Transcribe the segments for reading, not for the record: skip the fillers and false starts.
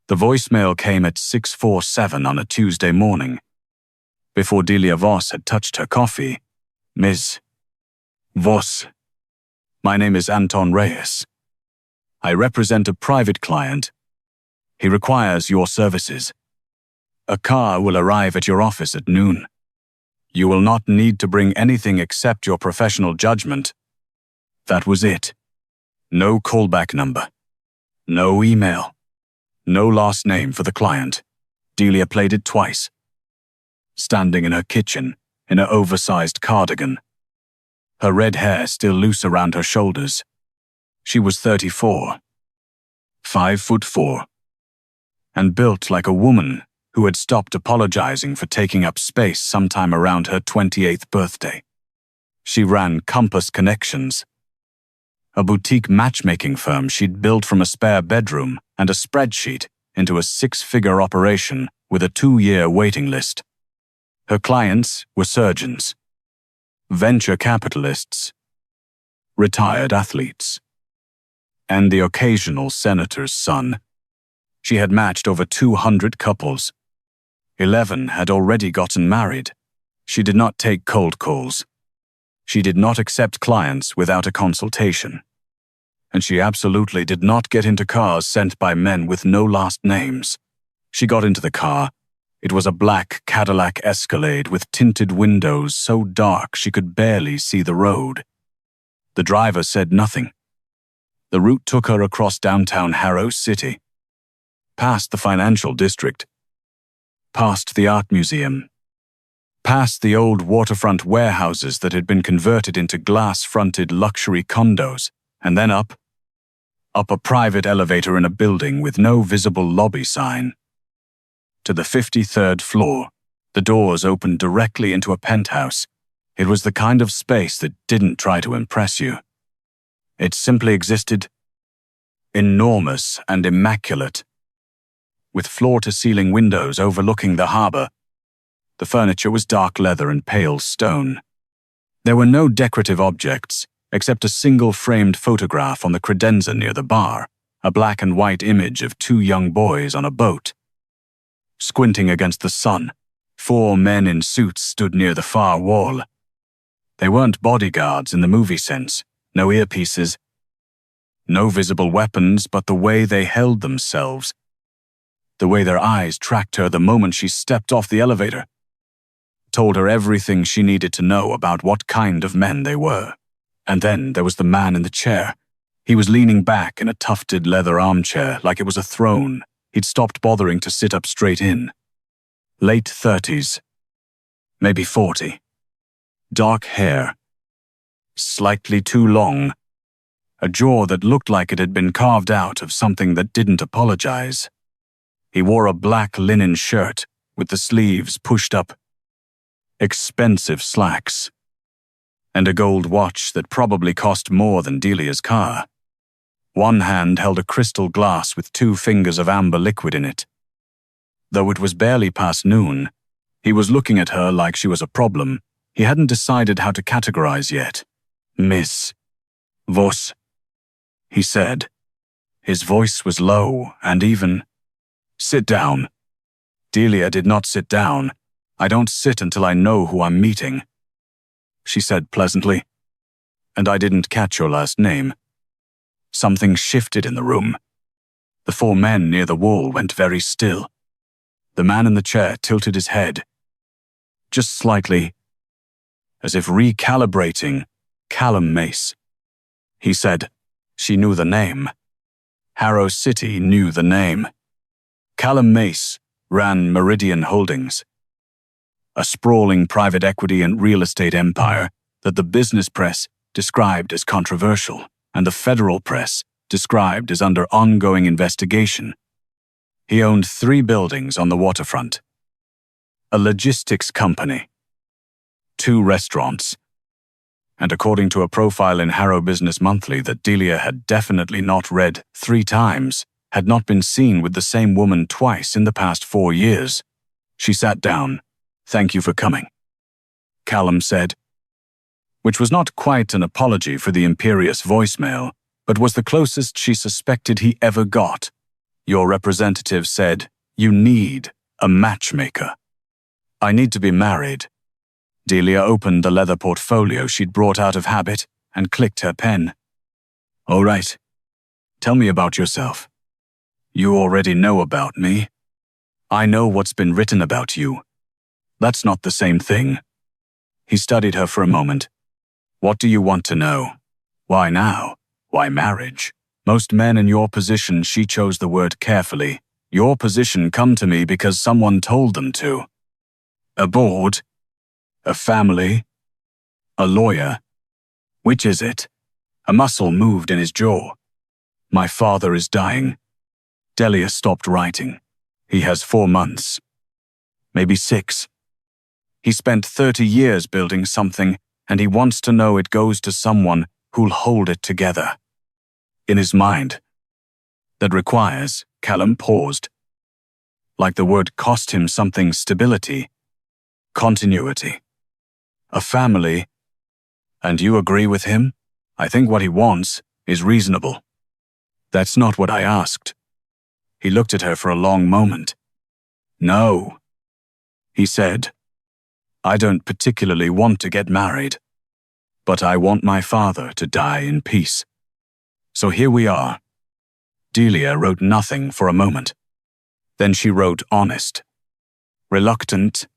The voicemail came at 6:47 on a Tuesday morning. Before Delia Voss had touched her coffee, Ms. Voss, my name is Anton Reyes. I represent a private client. He requires your services. A car will arrive at your office at noon. You will not need to bring anything except your professional judgment. That was it. No callback number. No email. No last name for the client. Delia played it twice. Standing in her kitchen, in her oversized cardigan. Her red hair still loose around her shoulders. She was 34. 5'4", and built like a woman who had stopped apologizing for taking up space sometime around her 28th birthday. She ran Compass Connections, a boutique matchmaking firm she'd built from a spare bedroom and a spreadsheet into a 6-figure operation with a 2-year waiting list. Her clients were surgeons, venture capitalists, retired athletes, and the occasional senator's son. She had matched over 200 couples. 11 had already gotten married. She did not take cold calls. She did not accept clients without a consultation. And she absolutely did not get into cars sent by men with no last names. She got into the car. It was a black Cadillac Escalade with tinted windows so dark she could barely see the road. The driver said nothing. The route took her across downtown Harrow City, past the financial district, past the art museum, past the old waterfront warehouses that had been converted into glass-fronted luxury condos, and then up a private elevator in a building with no visible lobby sign. To the 53rd floor, the doors opened directly into a penthouse. It was the kind of space that didn't try to impress you. It simply existed, enormous and immaculate, with floor-to-ceiling windows overlooking the harbor. The furniture was dark leather and pale stone. There were no decorative objects, except a single framed photograph on the credenza near the bar, a black and white image of 2 young boys on a boat. Squinting against the sun, 4 men in suits stood near the far wall. They weren't bodyguards in the movie sense, no earpieces, no visible weapons, but the way they held themselves, the way their eyes tracked her the moment she stepped off the elevator, told her everything she needed to know about what kind of men they were. And then there was the man in the chair. He was leaning back in a tufted leather armchair like it was a throne. He'd stopped bothering to sit up straight in. Late 30s, maybe 40. Dark hair, slightly too long. A jaw that looked like it had been carved out of something that didn't apologize. He wore a black linen shirt with the sleeves pushed up, expensive slacks, and a gold watch that probably cost more than Delia's car. One hand held a crystal glass with 2 fingers of amber liquid in it. Though it was barely past noon, he was looking at her like she was a problem. He hadn't decided how to categorize yet. Miss Voss, he said. His voice was low and even. Sit down. Delia did not sit down. I don't sit until I know who I'm meeting, she said pleasantly. And I didn't catch your last name. Something shifted in the room. The 4 men near the wall went very still. The man in the chair tilted his head, just slightly, as if recalibrating. Callum Mace. He said. She knew the name. Harrow City knew the name. Callum Mace ran Meridian Holdings, a sprawling private equity and real estate empire that the business press described as controversial and the federal press described as under ongoing investigation. He owned 3 buildings on the waterfront, a logistics company, 2 restaurants, and according to a profile in Harrow Business Monthly that Delia had definitely not read 3 times, had not been seen with the same woman twice in the past 4 years. She sat down. Thank you for coming, Callum said, which was not quite an apology for the imperious voicemail, but was the closest she suspected he ever got. Your representative said you need a matchmaker. I need to be married. Delia opened the leather portfolio she'd brought out of habit and clicked her pen. All right. Tell me about yourself. You already know about me. I know what's been written about you. That's not the same thing. He studied her for a moment. What do you want to know? Why now? Why marriage? Most men in your position, she chose the word carefully. Your position come to me because someone told them to. A board? A family? A lawyer? Which is it? A muscle moved in his jaw. My father is dying. Delia stopped writing. He has 4 months. Maybe 6. He spent 30 years building something, and he wants to know it goes to someone who'll hold it together. In his mind. That requires, Callum paused. Like the word cost him something, stability, continuity. A family. And you agree with him? I think what he wants is reasonable. That's not what I asked. He looked at her for a long moment. No, he said. I don't particularly want to get married, but I want my father to die in peace. So here we are. Delia wrote nothing for a moment. Then she wrote honest, reluctant,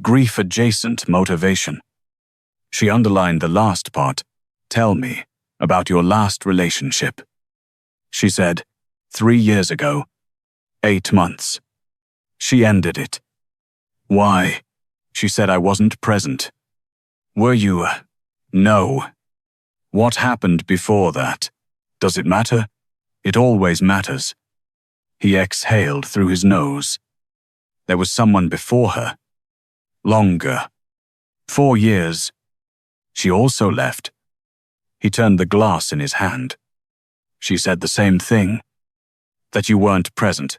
grief-adjacent motivation. She underlined the last part. Tell me about your last relationship. She said, 3 years ago, 8 months. She ended it. Why? She said I wasn't present. Were you? No. What happened before that? Does it matter? It always matters. He exhaled through his nose. There was someone before her. Longer. 4 years. She also left. He turned the glass in his hand. She said the same thing. That you weren't present.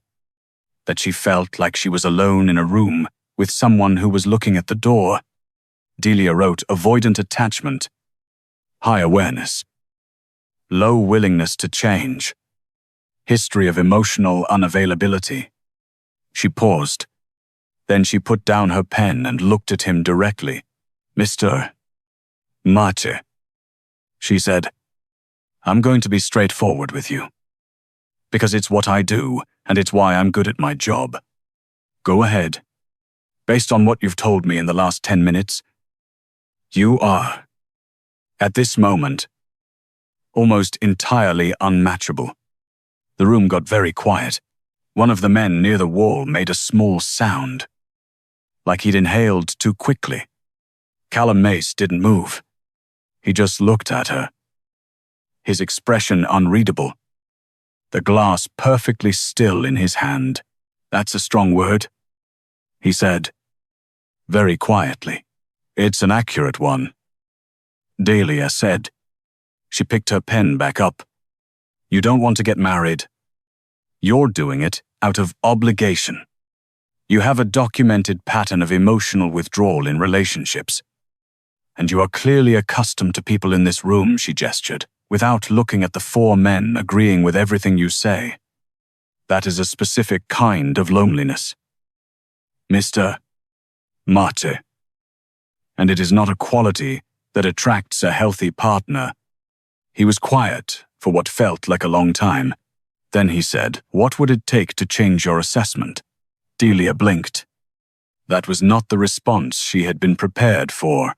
That she felt like she was alone in a room with someone who was looking at the door. Delia wrote avoidant attachment. High awareness. Low willingness to change. History of emotional unavailability. She paused. Then she put down her pen and looked at him directly. Mr. Mate, she said, I'm going to be straightforward with you. Because it's what I do, and it's why I'm good at my job. Go ahead. Based on what you've told me in the last 10 minutes, you are, at this moment, almost entirely unmatchable. The room got very quiet. One of the men near the wall made a small sound, like he'd inhaled too quickly. Callum Mace didn't move. He just looked at her. His expression unreadable. The glass perfectly still in his hand. That's a strong word, he said, very quietly. It's an accurate one, Delia said. She picked her pen back up. You don't want to get married. You're doing it out of obligation. You have a documented pattern of emotional withdrawal in relationships. And you are clearly accustomed to people in this room, she gestured, without looking at the 4 men agreeing with everything you say. That is a specific kind of loneliness. Mr. Mate. And it is not a quality that attracts a healthy partner. He was quiet for what felt like a long time. Then he said, what would it take to change your assessment? Delia blinked. That was not the response she had been prepared for.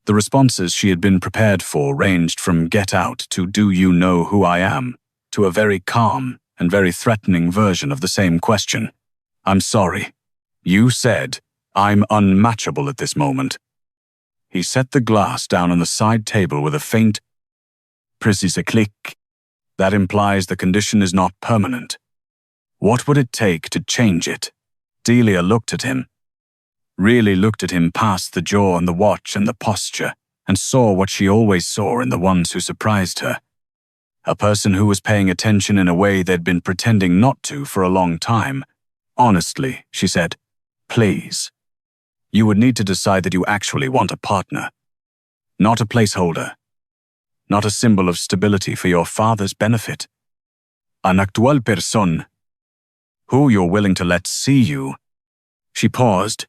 The responses she had been prepared for ranged from get out to do you know who I am, to a very calm and very threatening version of the same question. I'm sorry. You said, I'm unmatchable at this moment. He set the glass down on the side table with a faint, précis click. That implies the condition is not permanent. What would it take to change it? Delia looked at him. Really looked at him past the jaw and the watch and the posture, and saw what she always saw in the ones who surprised her. A person who was paying attention in a way they'd been pretending not to for a long time. Honestly, she said, please. You would need to decide that you actually want a partner. Not a placeholder. Not a symbol of stability for your father's benefit. An actual person. Who you're willing to let see you. She paused.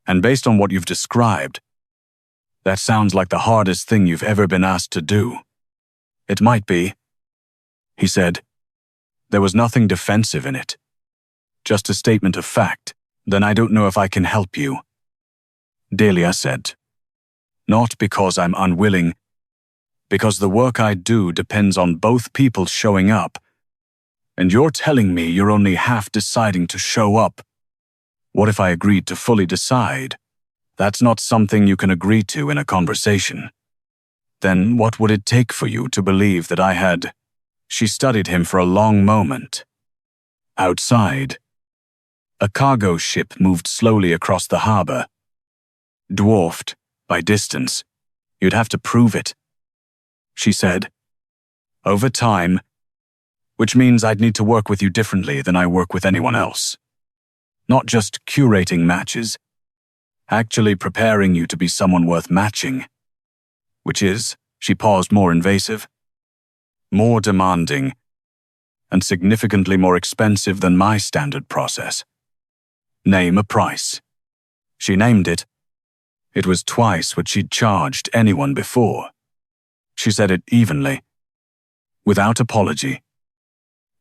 And based on what you've described, that sounds like the hardest thing you've ever been asked to do. It might be, he said. There was nothing defensive in it. Just a statement of fact. Then I don't know if I can help you. Delia said. Not because I'm unwilling, because the work I do depends on both people showing up. And you're telling me you're only half deciding to show up. What if I agreed to fully decide? That's not something you can agree to in a conversation. Then what would it take for you to believe that I had? She studied him for a long moment. Outside, a cargo ship moved slowly across the harbor. Dwarfed by distance, you'd have to prove it, she said. Over time, which means I'd need to work with you differently than I work with anyone else. Not just curating matches, actually preparing you to be someone worth matching. Which is, she paused, more invasive, more demanding, and significantly more expensive than my standard process. Name a price. She named it. It was twice what she'd charged anyone before. She said it evenly, without apology,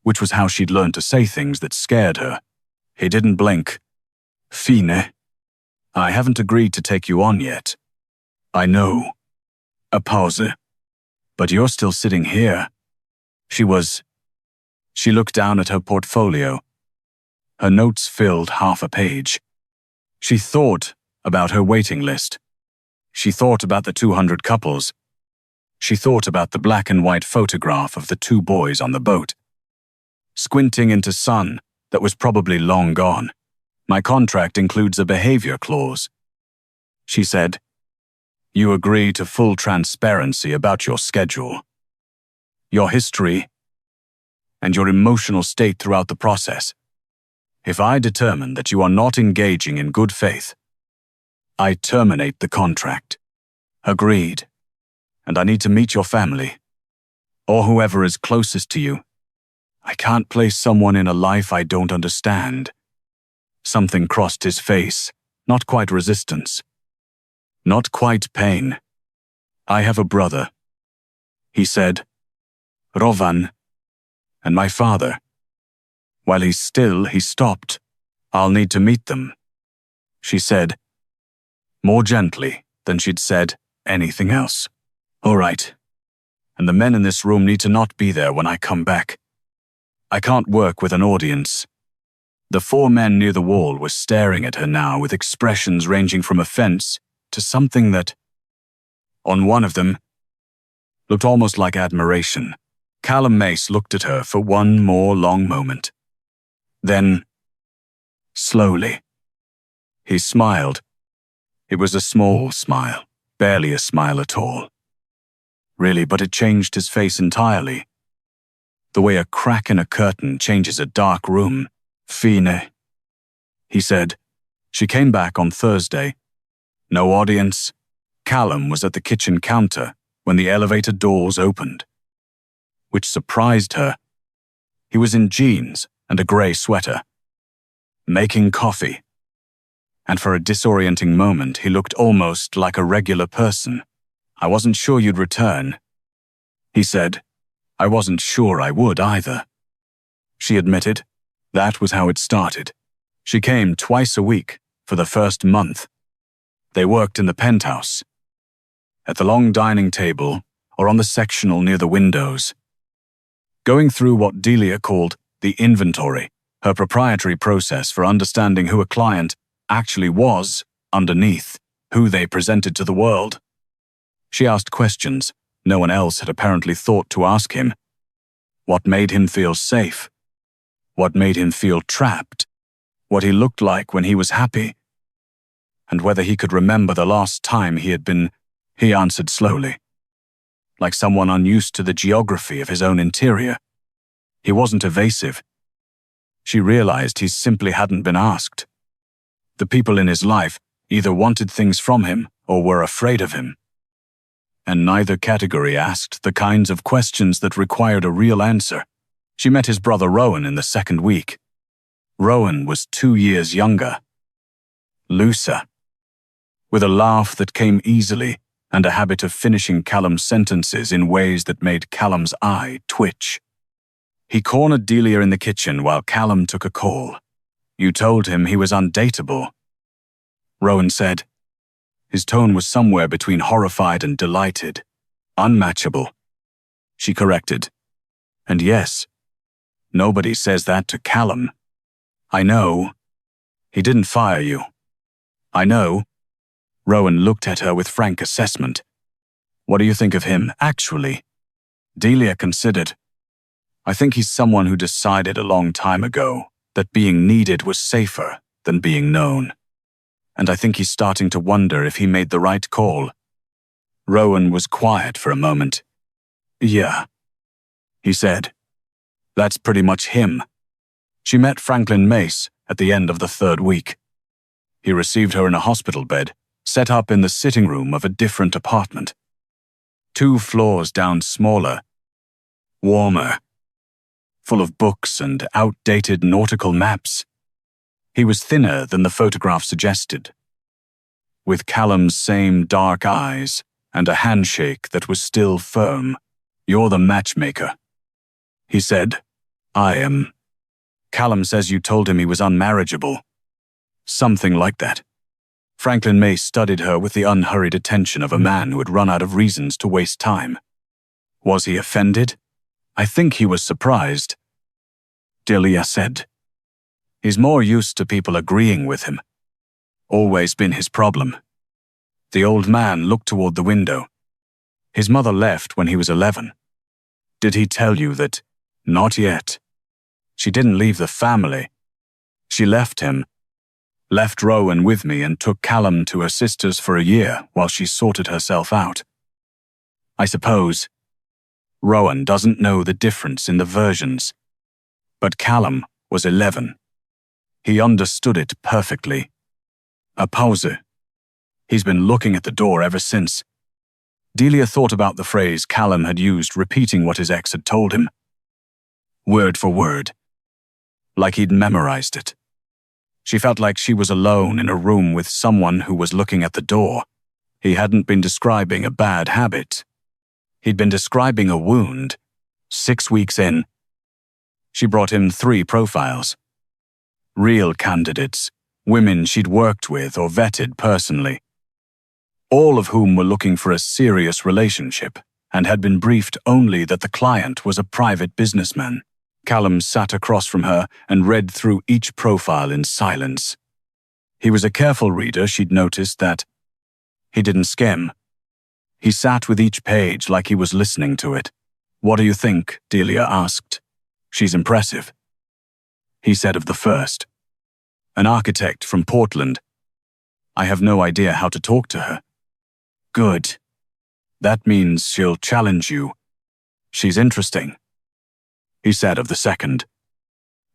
which was how she'd learned to say things that scared her. He didn't blink. Fine. I haven't agreed to take you on yet. I know. A pause. But you're still sitting here. She looked down at her portfolio. Her notes filled half a page. She thought about her waiting list. She thought about the 200 couples. She thought about the black and white photograph of the two boys on the boat. Squinting into sun that was probably long gone. My contract includes a behavior clause. She said, you agree to full transparency about your schedule, your history, and your emotional state throughout the process. If I determine that you are not engaging in good faith, I terminate the contract. Agreed. And I need to meet your family, or whoever is closest to you. I can't place someone in a life I don't understand. Something crossed his face, not quite resistance. Not quite pain. I have a brother, he said. Rovan. And my father. While he stopped. I'll need to meet them, she said, more gently than she'd said anything else. All right. And the men in this room need to not be there when I come back. I can't work with an audience. The 4 men near the wall were staring at her now with expressions ranging from offense to something that, on one of them, looked almost like admiration. Callum Mace looked at her for one more long moment. Then, slowly, he smiled. It was a small smile, barely a smile at all. Really, but it changed his face entirely. The way a crack in a curtain changes a dark room. Fine, he said. She came back on Thursday. No audience. Callum was at the kitchen counter when the elevator doors opened. Which surprised her. He was in jeans and a grey sweater, making coffee. And for a disorienting moment, he looked almost like a regular person. I wasn't sure you'd return, he said. I wasn't sure I would either. She admitted. That was how it started. She came twice a week for the first month. They worked in the penthouse, at the long dining table or on the sectional near the windows, going through what Delia called the inventory, her proprietary process for understanding who a client actually was underneath, who they presented to the world. She asked questions no one else had apparently thought to ask him. What made him feel safe? What made him feel trapped? What he looked like when he was happy? And whether he could remember the last time he had been, he answered slowly, like someone unused to the geography of his own interior. He wasn't evasive. She realized he simply hadn't been asked. The people in his life either wanted things from him or were afraid of him. And neither category asked the kinds of questions that required a real answer. She met his brother Rowan in the second week. Rowan was 2 years younger, looser, with a laugh that came easily and a habit of finishing Callum's sentences in ways that made Callum's eye twitch. He cornered Delia in the kitchen while Callum took a call. "You told him he was undatable," Rowan said. His tone was somewhere between horrified and delighted. "Unmatchable," she corrected. "And yes, nobody says that to Callum." "I know. He didn't fire you." "I know." Rowan looked at her with frank assessment. "What do you think of him, actually?" Delia considered. "I think he's someone who decided a long time ago that being needed was safer than being known. And I think he's starting to wonder if he made the right call." Rowan was quiet for a moment. "Yeah," he said. "That's pretty much him." She met Franklin Mace at the end of the third week. He received her in a hospital bed, set up in the sitting room of a different apartment. 2 floors down smaller, warmer, full of books and outdated nautical maps. He was thinner than the photograph suggested, with Callum's same dark eyes and a handshake that was still firm. "You're the matchmaker," he said. "I am. Callum says you told him he was unmarriageable." "Something like that." Franklin Mace studied her with the unhurried attention of a man who had run out of reasons to waste time. "Was he offended?" "I think he was surprised," Delia said. "He's more used to people agreeing with him. Always been his problem." The old man looked toward the window. "His mother left when he was 11. Did he tell you that?" "Not yet. She didn't leave the family. She left him. Left Rowan with me and took Callum to her sister's for a year while she sorted herself out. I suppose Rowan doesn't know the difference in the versions. But Callum was 11. He understood it perfectly." A pause. "He's been looking at the door ever since." Delia thought about the phrase Callum had used, repeating what his ex had told him. Word for word. Like he'd memorized it. She felt like she was alone in a room with someone who was looking at the door. He hadn't been describing a bad habit. He'd been describing a wound. 6 weeks in. She brought him 3 profiles. Real candidates, women she'd worked with or vetted personally. All of whom were looking for a serious relationship and had been briefed only that the client was a private businessman. Callum sat across from her and read through each profile in silence. He was a careful reader, she'd noticed that. He didn't skim. He sat with each page like he was listening to it. "What do you think?" Delia asked. "She's impressive," he said of the first. "An architect from Portland. I have no idea how to talk to her." "Good. That means she'll challenge you. She's interesting," he said of the second.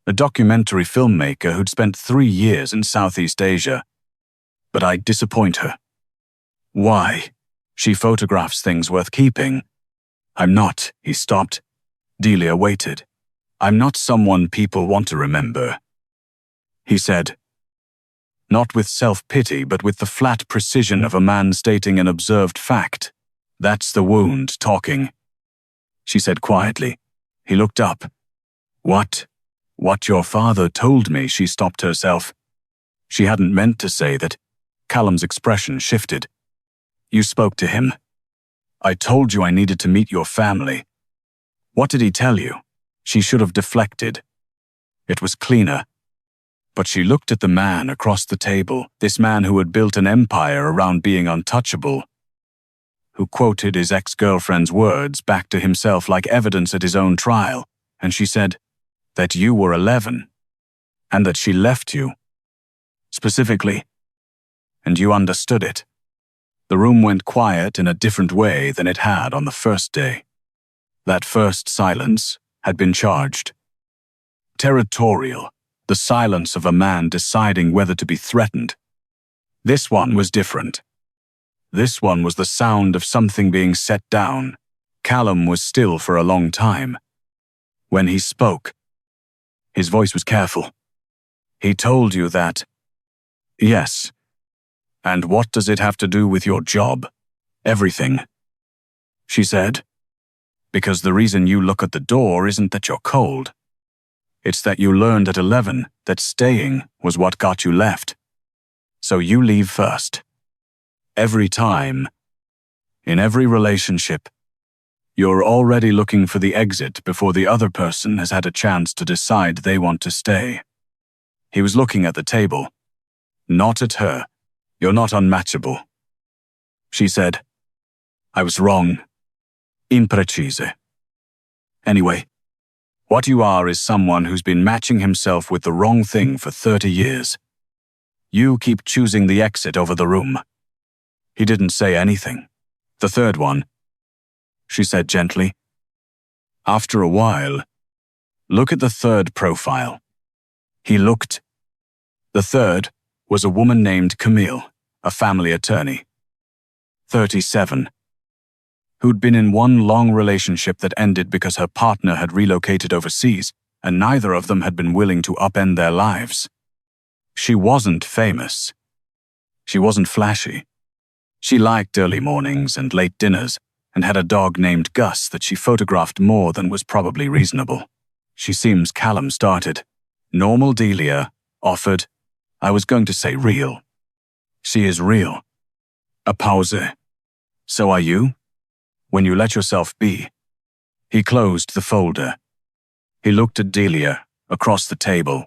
"A documentary filmmaker who'd spent 3 years in Southeast Asia. But I'd disappoint her." "Why?" "She photographs things worth keeping." "I'm not," he stopped. Delia waited. "I'm not someone people want to remember," he said. Not with self-pity, but with the flat precision of a man stating an observed fact. "That's the wound talking," she said quietly. He looked up. What your father told me," she stopped herself. She hadn't meant to say that. Callum's expression shifted. "You spoke to him. I told you I needed to meet your family." "What did he tell you?" She should have deflected. It was cleaner. But she looked at the man across the table, this man who had built an empire around being untouchable, who quoted his ex-girlfriend's words back to himself like evidence at his own trial, and she said, "That you were 11, and that she left you. Specifically. And you understood it." The room went quiet in a different way than it had on the first day. That first silence had been charged. Territorial, the silence of a man deciding whether to be threatened. This one was different. This one was the sound of something being set down. Callum was still for a long time. When he spoke, his voice was careful. He told you that. Yes. And what does it have to do with your job? Everything. She said. Because the reason you look at the door isn't that you're cold. It's that you learned at 11 that staying was what got you left. So you leave first. Every time. In every relationship. You're already looking for the exit before the other person has had a chance to decide they want to stay. He was looking at the table. Not at her. You're not unmatchable. She said. I was wrong. Imprecise. Anyway, what you are is someone who's been matching himself with the wrong thing for 30 years. You keep choosing the exit over the room. He didn't say anything. The third one, she said gently. After a while, look at the third profile. He looked. The third was a woman named Camille, a family attorney. 37. Who'd been in one long relationship that ended because her partner had relocated overseas, and neither of them had been willing to upend their lives. She wasn't famous. She wasn't flashy. She liked early mornings and late dinners, and had a dog named Gus that she photographed more than was probably reasonable. She seems Callum started. Normal Delia, offered. I was going to say real. She is real. A pause. So are you? When you let yourself be. He closed the folder. He looked at Delia across the table,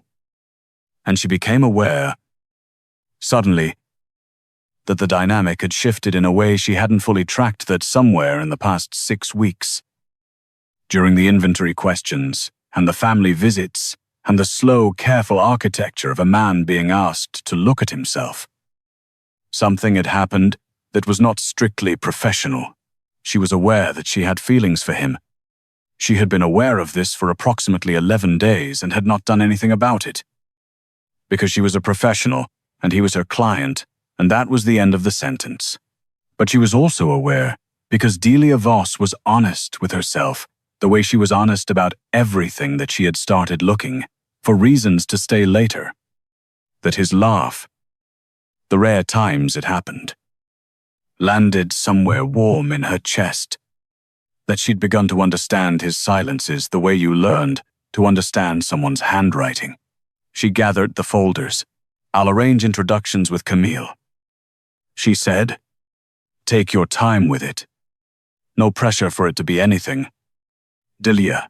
and she became aware, suddenly, that the dynamic had shifted in a way she hadn't fully tracked that somewhere in the past 6 weeks. During the inventory questions, and the family visits, and the slow, careful architecture of a man being asked to look at himself. Something had happened that was not strictly professional. She was aware that she had feelings for him. She had been aware of this for approximately 11 days and had not done anything about it. Because she was a professional, and he was her client, and that was the end of the sentence. But she was also aware, because Delia Voss was honest with herself, the way she was honest about everything that she had started looking, for reasons to stay later. That his laugh, the rare times it happened, landed somewhere warm in her chest. That she'd begun to understand his silences the way you learned to understand someone's handwriting. She gathered the folders. I'll arrange introductions with Camille. She said, take your time with it. No pressure for it to be anything. Delia.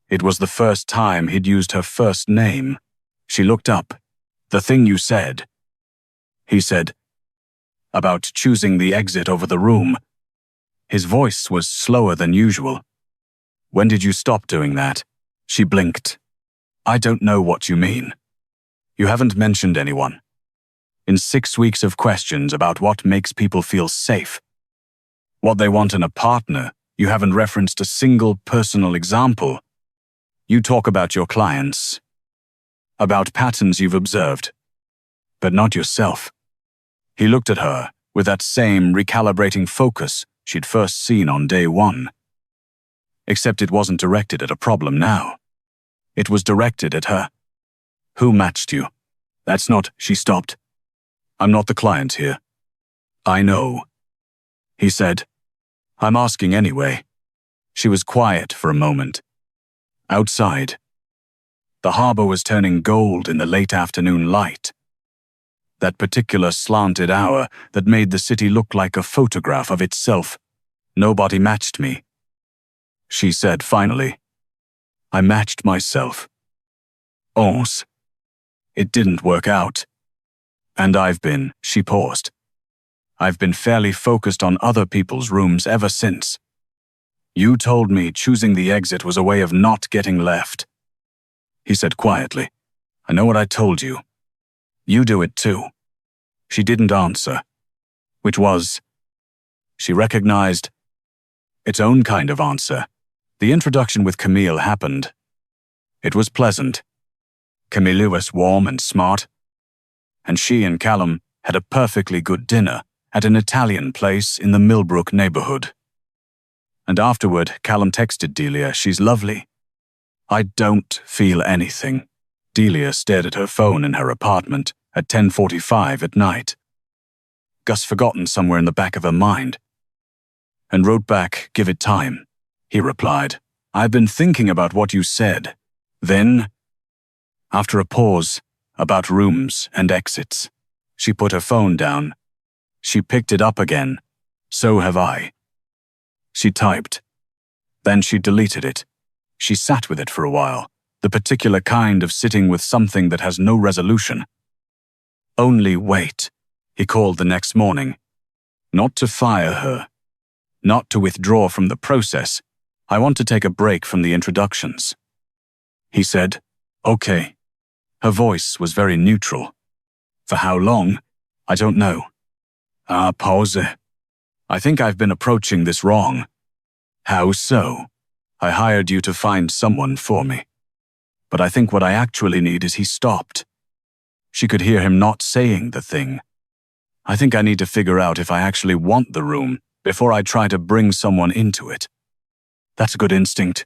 It was the first time he'd used her first name. She looked up. The thing you said. He said, about choosing the exit over the room. His voice was slower than usual. When did you stop doing that? She blinked. I don't know what you mean. You haven't mentioned anyone. In 6 weeks of questions about what makes people feel safe, what they want in a partner, you haven't referenced a single personal example. You talk about your clients, about patterns you've observed, but not yourself. He looked at her with that same recalibrating focus she'd first seen on day one. Except it wasn't directed at a problem now. It was directed at her. Who matched you? That's not, she stopped. I'm not the client here. I know. He said. I'm asking anyway. She was quiet for a moment. Outside. The harbor was turning gold in the late afternoon light. That particular slanted hour that made the city look like a photograph of itself. Nobody matched me. She said finally. I matched myself. Onze. It didn't work out. And she paused. I've been fairly focused on other people's rooms ever since. You told me choosing the exit was a way of not getting left. He said quietly, I know what I told you. You do it too. She didn't answer, which was, she recognized, its own kind of answer. The introduction with Camille happened. It was pleasant. Camille was warm and smart, and she and Callum had a perfectly good dinner at an Italian place in the Millbrook neighborhood. And afterward, Callum texted Delia, she's lovely. I don't feel anything. Delia stared at her phone in her apartment at 10:45 at night. Gus forgotten somewhere in the back of her mind. And wrote back, "Give it time." He replied, "I've been thinking about what you said." Then, after a pause, about rooms and exits. She put her phone down. She picked it up again. "So have I." She typed. Then she deleted it. She sat with it for a while, the particular kind of sitting with something that has no resolution. "Only wait," he called the next morning. "Not to fire her. Not to withdraw from the process. I want to take a break from the introductions." He said, "Okay." Her voice was very neutral. "For how long? I don't know." Pause. "I think I've been approaching this wrong." "How so?" "I hired you to find someone for me. But I think what I actually need is." He stopped. She could hear him not saying the thing. "I think I need to figure out if I actually want the room before I try to bring someone into it." "That's a good instinct,"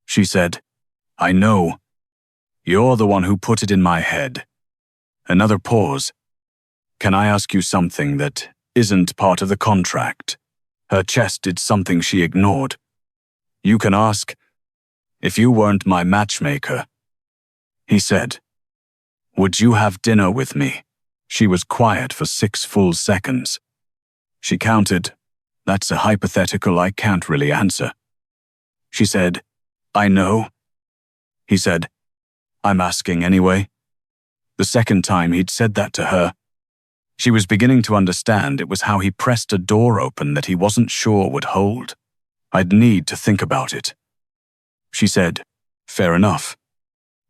she said. "I know. You're the one who put it in my head." Another pause. "Can I ask you something that isn't part of the contract?" Her chest did something she ignored. "You can ask. If you weren't my matchmaker," he said, "would you have dinner with me?" She was quiet for 6 full seconds. She counted. "That's a hypothetical I can't really answer." She said, "I know." He said, "I'm asking anyway." The second time he'd said that to her, she was beginning to understand it was how he pressed a door open that he wasn't sure would hold. "I'd need to think about it." She said, "Fair enough."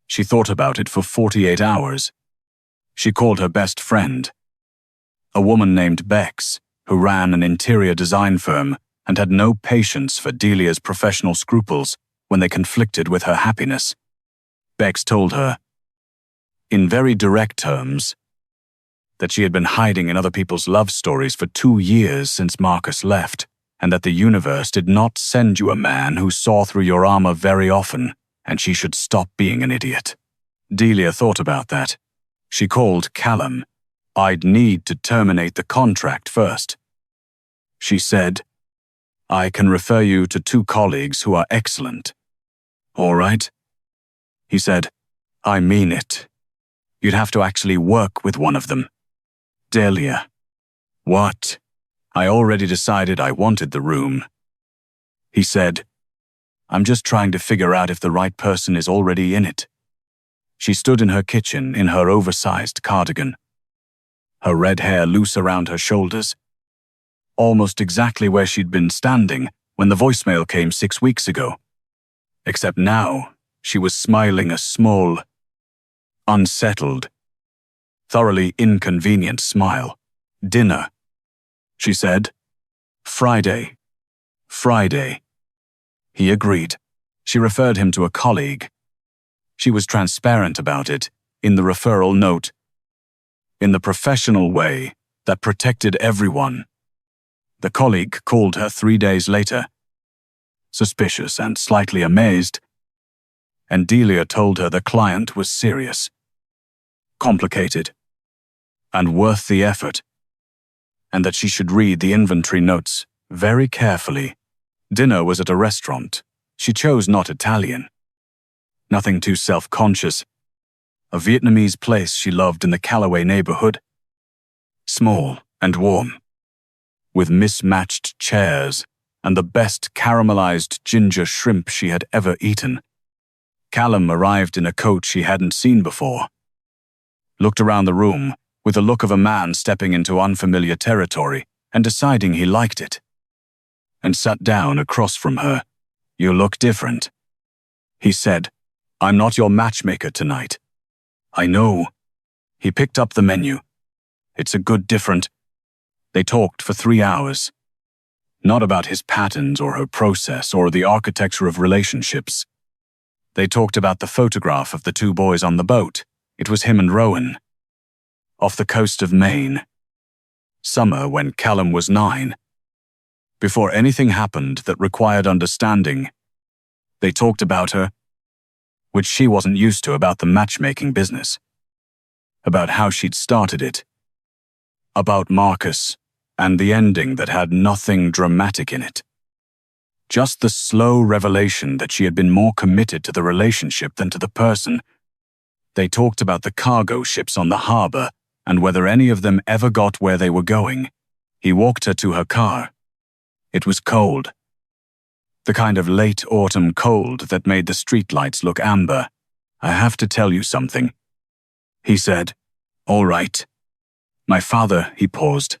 She thought about it for 48 hours. She called her best friend, a woman named Bex, who ran an interior design firm and had no patience for Delia's professional scruples when they conflicted with her happiness. Bex told her, in very direct terms, that she had been hiding in other people's love stories for 2 years since Marcus left, and that the universe did not send you a man who saw through your armor very often, and she should stop being an idiot. Delia thought about that. She called Callum. "I'd need to terminate the contract first." She said, "I can refer you to 2 colleagues who are excellent." "All right." He said, "I mean it. You'd have to actually work with one of them." Delia. "What?" "I already decided I wanted the room." He said, "I'm just trying to figure out if the right person is already in it." She stood in her kitchen in her oversized cardigan, her red hair loose around her shoulders, almost exactly where she'd been standing when the voicemail came 6 weeks ago. Except now, she was smiling a small, unsettled, thoroughly inconvenient smile. "Dinner," she said. "Friday." "Friday." He agreed. She referred him to a colleague. She was transparent about it, in the referral note, in the professional way that protected everyone. The colleague called her 3 days later, suspicious and slightly amazed, and Delia told her the client was serious, complicated, and worth the effort, and that she should read the inventory notes very carefully. Dinner was at a restaurant. She chose not Italian. Nothing too self-conscious. A Vietnamese place she loved in the Callaway neighborhood. Small and warm, with mismatched chairs and the best caramelized ginger shrimp she had ever eaten. Callum arrived in a coat she hadn't seen before, looked around the room with the look of a man stepping into unfamiliar territory and deciding he liked it, and sat down across from her. "You look different," he said. "I'm not your matchmaker tonight." "I know." He picked up the menu. "It's a good different." They talked for 3 hours. Not about his patterns or her process or the architecture of relationships. They talked about the photograph of the 2 boys on the boat. It was him and Rowan. Off the coast of Maine. Summer when Callum was 9. Before anything happened that required understanding. They talked about her, which she wasn't used to about the matchmaking business, about how she'd started it, about Marcus and the ending that had nothing dramatic in it. Just the slow revelation that she had been more committed to the relationship than to the person. They talked about the cargo ships on the harbor and whether any of them ever got where they were going. He walked her to her car. It was cold. The kind of late autumn cold that made the streetlights look amber. "I have to tell you something," he said. "All right." "My father," he paused.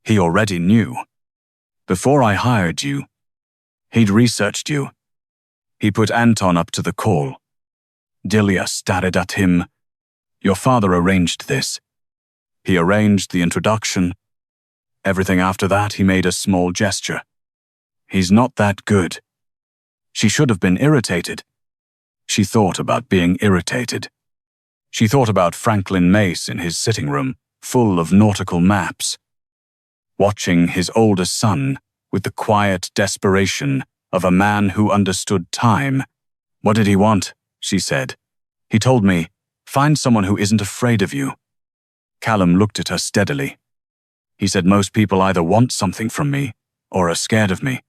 He already knew. "Before I hired you, he'd researched you." He put Anton up to the call. Delia stared at him. "Your father arranged this. He arranged the introduction. Everything after that, he made a small gesture. He's not that good." She should have been irritated. She thought about being irritated. She thought about Franklin Mace in his sitting room, full of nautical maps, watching his older son with the quiet desperation of a man who understood time. "What did he want?" she said. "He told me, find someone who isn't afraid of you." Callum looked at her steadily. He said most people either want something from me or are scared of me.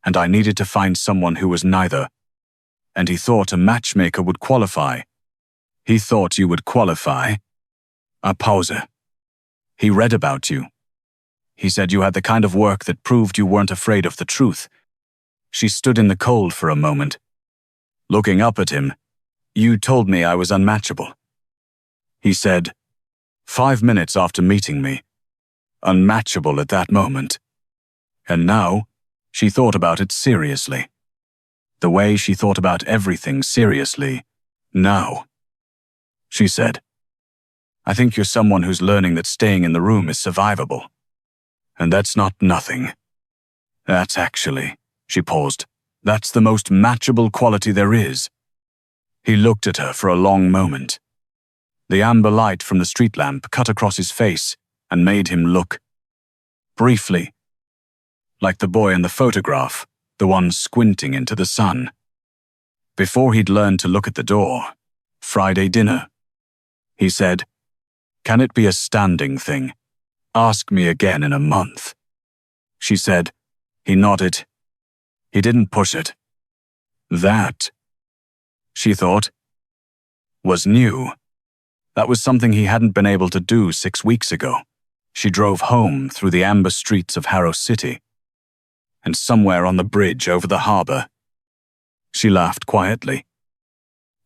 And I needed to find someone who was neither. And he thought a matchmaker would qualify. He thought you would qualify. A pause. He read about you. He said you had the kind of work that proved you weren't afraid of the truth. She stood in the cold for a moment, looking up at him. "You told me I was unmatchable." He said, 5 minutes after meeting me. Unmatchable at that moment. And now, she thought about it seriously. The way she thought about everything seriously. Now. She said, "I think you're someone who's learning that staying in the room is survivable. And that's not nothing. That's actually," she paused, "that's the most matchable quality there is." He looked at her for a long moment. The amber light from the street lamp cut across his face and made him look. Briefly. Like the boy in the photograph, the one squinting into the sun. Before he'd learned to look at the door. "Friday dinner," he said. "Can it be a standing thing? Ask me again in a month." She said. He nodded. He didn't push it. That, she thought, was new. That was something he hadn't been able to do 6 weeks ago. She drove home through the amber streets of Harrow City, and somewhere on the bridge over the harbor, she laughed quietly.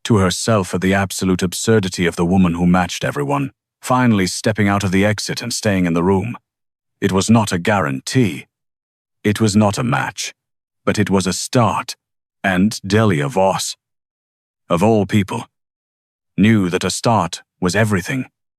To herself at the absolute absurdity of the woman who matched everyone, finally stepping out of the exit and staying in the room. It was not a guarantee. It was not a match, but it was a start, and Delia Voss, of all people, knew that a start was everything.